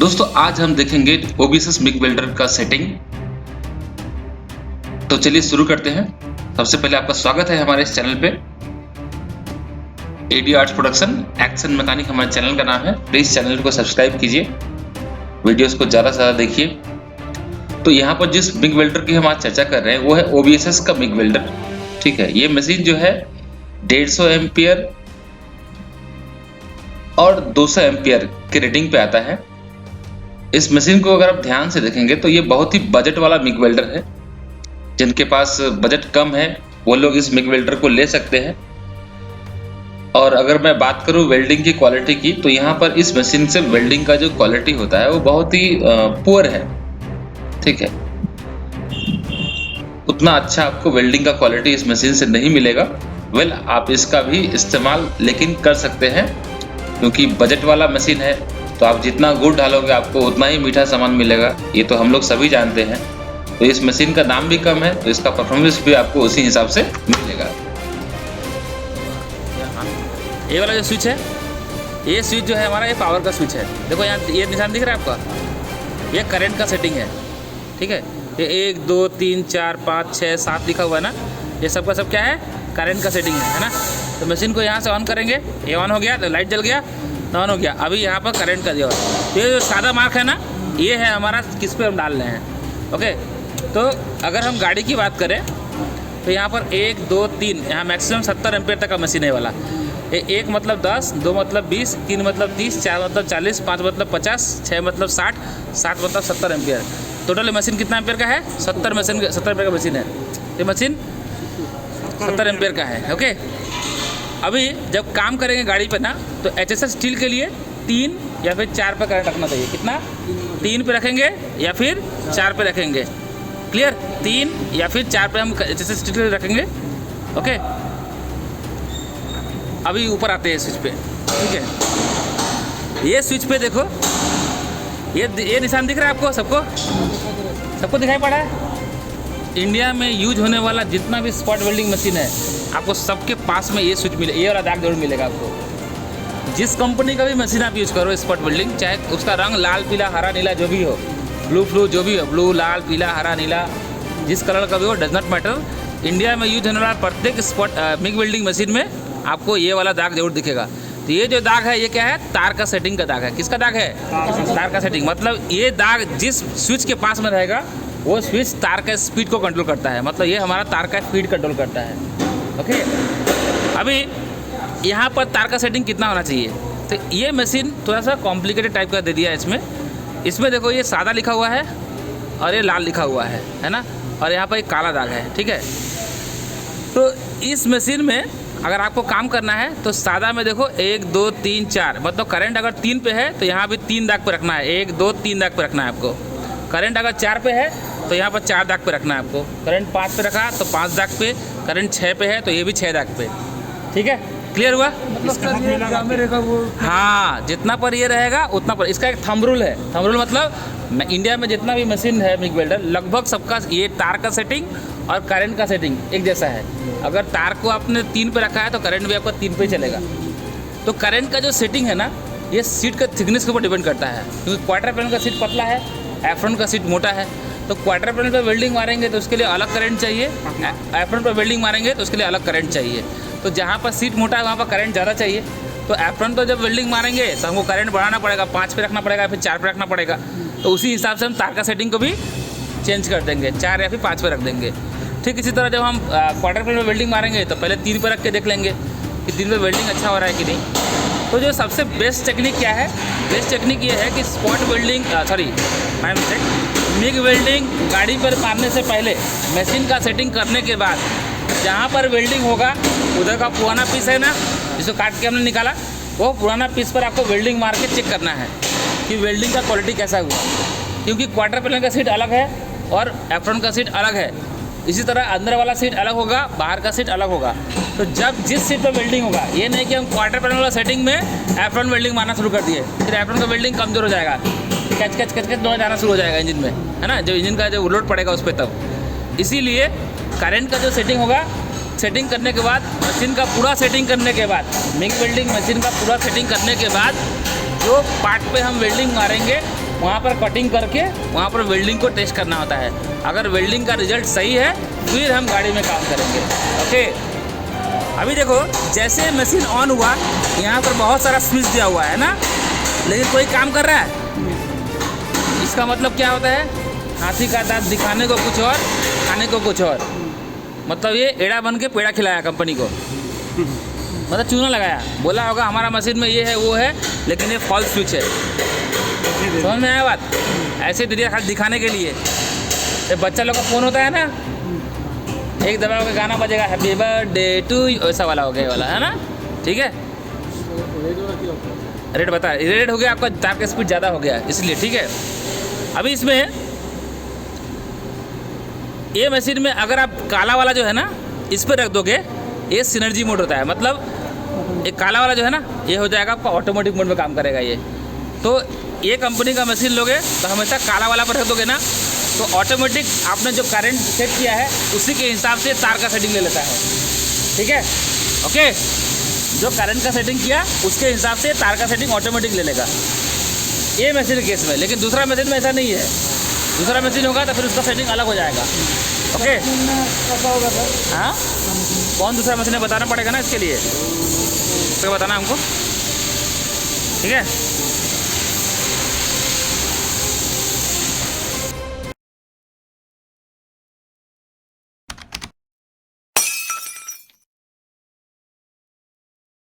दोस्तों आज हम देखेंगे OBS मिग वेल्डर का सेटिंग। तो चलिए शुरू करते हैं। सबसे पहले आपका स्वागत है हमारे इस चैनल पे। AD arts production action mechanic हमारे चैनल का नाम है। प्लीज चैनल को सब्सक्राइब कीजिए, वीडियोस को ज़्यादा से ज़्यादा देखिए। तो यहाँ पर जिस मिग वेल्डर की हम आज चर्चा कर रहे हैं वो है OBS का मिग वेल्डर। ठीक है, ये मशीन जो है 150 एम्पियर और 200 एम्पियर के रेटिंग पे आता है। इस मशीन को अगर आप ध्यान से देखेंगे तो ये बहुत ही बजट वाला मिग वेल्डर है। जिनके पास बजट कम है वो लोग इस मिग वेल्डर को ले सकते हैं। और अगर मैं बात करूं वेल्डिंग की क्वालिटी की, तो यहाँ पर इस मशीन से वेल्डिंग का जो क्वालिटी होता है वो बहुत ही पुअर है। ठीक है, उतना अच्छा आपको वेल्डिंग का क्वालिटी इस मशीन से नहीं मिलेगा। वेल, आप इसका भी इस्तेमाल लेकिन कर सकते हैं, क्योंकि बजट वाला मशीन है। तो आप जितना गुड़ डालोगे आपको उतना ही मीठा सामान मिलेगा, ये तो हम लोग सभी जानते हैं। तो इस मशीन का दाम भी कम है, तो इसका परफॉर्मेंस भी आपको उसी हिसाब से मिलेगा। ये वाला जो स्विच है, ये स्विच जो है हमारा, ये पावर का स्विच है। देखो यहाँ ये निशान दिख रहा है आपका, ये करंट का सेटिंग है। ठीक है, ये 1 2 3 4 5 6 7 लिखा हुआ है ना, ये सबका सब क्या है, करंट का सेटिंग है ना। तो मशीन को यहाँ से ऑन करेंगे, ये ऑन हो गया तो लाइट जल गया, ऑन हो गया। अभी यहाँ पर करंट का दिया हुआ है। ये जो सादा मार्क है ना, ये है हमारा किस पे हम डाल रहे हैं। ओके, तो अगर हम गाड़ी की बात करें तो यहाँ पर 1 2 3 यहाँ मैक्सिमम 70 एम्पियर तक का मशीन है वाला। 1 मतलब 10, 2 मतलब 20, 3 मतलब 30, 4 मतलब 40, 5 मतलब 50, 6 मतलब 60, 7 मतलब 70 एम्पियर। टोटल मशीन कितना एम्पियर का है? 70 एम्पियर का मशीन है। ये मशीन 70 एम्पियर का है। ओके, अभी जब काम करेंगे गाड़ी पे ना, तो HSS स्टील के लिए 3 या फिर 4 पे करंट रखना चाहिए। कितना? 3 पे रखेंगे या फिर 4 पे रखेंगे। क्लियर? 3 या फिर 4 पे हम HSS स्टील के लिए रखेंगे। ओके, अभी ऊपर आते हैं स्विच पे। ठीक है, ये स्विच पे देखो, ये निशान दिख रहा है आपको? सबको दिखाई पड़ा है? इंडिया में यूज होने वाला जितना भी स्पॉट वेल्डिंग मशीन है, आपको सबके पास में ये स्विच मिले, ये वाला दाग जरूर मिलेगा आपको। जिस कंपनी का भी मशीन आप यूज़ करो स्पॉट वेल्डिंग, चाहे उसका रंग लाल पीला हरा नीला जो भी हो, ब्लू जो भी हो, ब्लू लाल पीला हरा नीला जिस कलर का भी हो, डज नॉट मैटर। इंडिया में यूज होने वाला प्रत्येक स्पॉट मिग वेल्डिंग मशीन में आपको ये वाला दाग जरूर दिखेगा। तो ये जो दाग है ये क्या है? तार का सेटिंग का दाग है। किसका दाग है? तार का सेटिंग। मतलब ये दाग जिस स्विच के पास में रहेगा वो स्विच तार का स्पीड को कंट्रोल करता है। मतलब ये हमारा तार का स्पीड कंट्रोल करता है। ओके, अभी यहाँ पर तार का सेटिंग कितना होना चाहिए? तो ये मशीन थोड़ा सा कॉम्प्लिकेटेड टाइप का दे दिया है इसमें देखो, ये सादा लिखा हुआ है और ये लाल लिखा हुआ है ना, और यहाँ पर एक काला दाग है। ठीक है, तो इस मशीन में अगर आपको काम करना है तो सादा में देखो 1 2 3 4, मतलब करंट अगर 3 पे है तो यहाँ भी 3 दाग पे रखना है। 1 2 3 दाग पे रखना है आपको। करंट अगर 4 पे है तो यहाँ पर 4 दाग पे रखना है आपको। करंट 5 पे रखा तो 5 दाग पे, करंट 6 पे है तो ये भी 6 दाग पे। ठीक है, क्लियर हुआ? हाँ, जितना पर ये रहेगा उतना पर। इसका एक थंब रूल है। थंब रूल मतलब इंडिया में जितना भी मशीन है मिग वेल्डर, लगभग सबका ये तार का सेटिंग और करंट का सेटिंग एक जैसा है। अगर तार को आपने 3 पे रखा है तो करंट भी आपका 3 पे चलेगा। तो करंट का जो सेटिंग है ना, ये सीट का थिकनेस के ऊपर डिपेंड करता है। क्योंकि क्वार्टर पैनल का सीट पतला है, एफ्रॉन का सीट मोटा है। तो क्वार्टर पैनल पर वेल्डिंग मारेंगे तो उसके लिए अलग करंट चाहिए, एफ्रॉन पर वेल्डिंग मारेंगे तो उसके लिए अलग करंट चाहिए। तो जहाँ पर सीट मोटा है वहाँ पर करंट ज़्यादा चाहिए। तो एफ्रॉन पर जब वेल्डिंग मारेंगे तो हमको करंट बढ़ाना पड़ेगा, 5 पे रखना पड़ेगा, फिर 4 पे रखना पड़ेगा। तो उसी हिसाब से हम तार का सेटिंग को भी चेंज कर देंगे, 4 या फिर 5 पे रख देंगे। ठीक इसी तरह जब हम क्वार्टर पैनल में वेल्डिंग मारेंगे तो पहले 3 पे रख के देख लेंगे कि 3 पे वेल्डिंग अच्छा हो रहा है कि नहीं। तो जो सबसे बेस्ट टेक्निक क्या है? बेस्ट टेक्निक ये है कि स्पॉट वेल्डिंग मिग वेल्डिंग गाड़ी पर मारने से पहले मशीन का सेटिंग करने के बाद जहाँ पर वेल्डिंग होगा उधर का पुराना पीस है ना, जिसको काट के हमने निकाला, वो पुराना पीस पर आपको वेल्डिंग मार के चेक करना है कि वेल्डिंग का क्वालिटी कैसा हुआ। क्योंकि क्वार्टर पैनल का सीट अलग है और एफ्रॉन का सीट अलग है। इसी तरह अंदर वाला सीट अलग होगा, बाहर का सीट अलग होगा। तो जब जिस सीट पर वेल्डिंग होगा, ये नहीं कि हम क्वार्टर पैनल वाला सेटिंग में एफ्रॉन वेल्डिंग मारना शुरू कर दिए, फिर एफ्रॉन का वेल्डिंग कमजोर हो जाएगा, कच नॉइज आना शुरू हो जाएगा इंजन में, है ना, जो इंजन का जो लोड पड़ेगा उस पर। तब इसीलिए करंट का जो सेटिंग होगा, सेटिंग करने के बाद मशीन का पूरा सेटिंग करने के बाद, मिग वेल्डिंग मशीन का पूरा सेटिंग करने के बाद जो पार्ट पे हम वेल्डिंग मारेंगे वहाँ पर कटिंग करके वहाँ पर वेल्डिंग को टेस्ट करना होता है। अगर वेल्डिंग का रिजल्ट सही है फिर हम गाड़ी में काम करेंगे। ओके, अभी देखो जैसे मशीन ऑन हुआ यहाँ पर बहुत सारा स्विच दिया हुआ है ना, लेकिन कोई काम कर रहा है। इसका मतलब क्या होता है? हाथी का दांत दिखाने को कुछ और, खाने को कुछ और। मतलब ये एड़ा बन के पेड़ा खिलाया कंपनी को, मतलब चूना लगाया, बोला होगा हमारा मशीन में ये है वो है, लेकिन ये फॉल्स स्विच है। समझ में आया बात? ऐसे दे दिया खाली दिखाने के लिए। ये बच्चा लोग का फ़ोन होता है ना, एक दबा के गाना बजेगा हैप्पी बर्थडे टू यू, ऐसा वाला हो गया वाला है ना। ठीक है, रेट बता, रेट हो गया आपका, तार का स्पीड ज़्यादा हो गया इसलिए। ठीक है, अभी इसमें ये मशीन में अगर आप काला वाला जो है ना इस पर रख दोगे, ये सिनर्जी मोड होता है। मतलब एक काला वाला जो है ना ये हो जाएगा आपका ऑटोमेटिक मोड में काम करेगा ये। तो ये कंपनी का मशीन लोगे तो हमेशा काला वाला पर रख दोगे ना, तो ऑटोमेटिक आपने जो करंट सेट किया है उसी के हिसाब से तार का सेटिंग ले लेता है। ठीक है, ओके, जो करंट का सेटिंग किया उसके हिसाब से तार का सेटिंग ऑटोमेटिक ले लेगा ये मशीन के केस में। लेकिन दूसरा मशीन में ऐसा नहीं है, दूसरा मशीन होगा तो फिर उसका सेटिंग अलग हो जाएगा। ओके, हाँ, कौन दूसरा मशीन है बताना पड़ेगा ना इसके लिए, तो बताना हमको। ठीक है।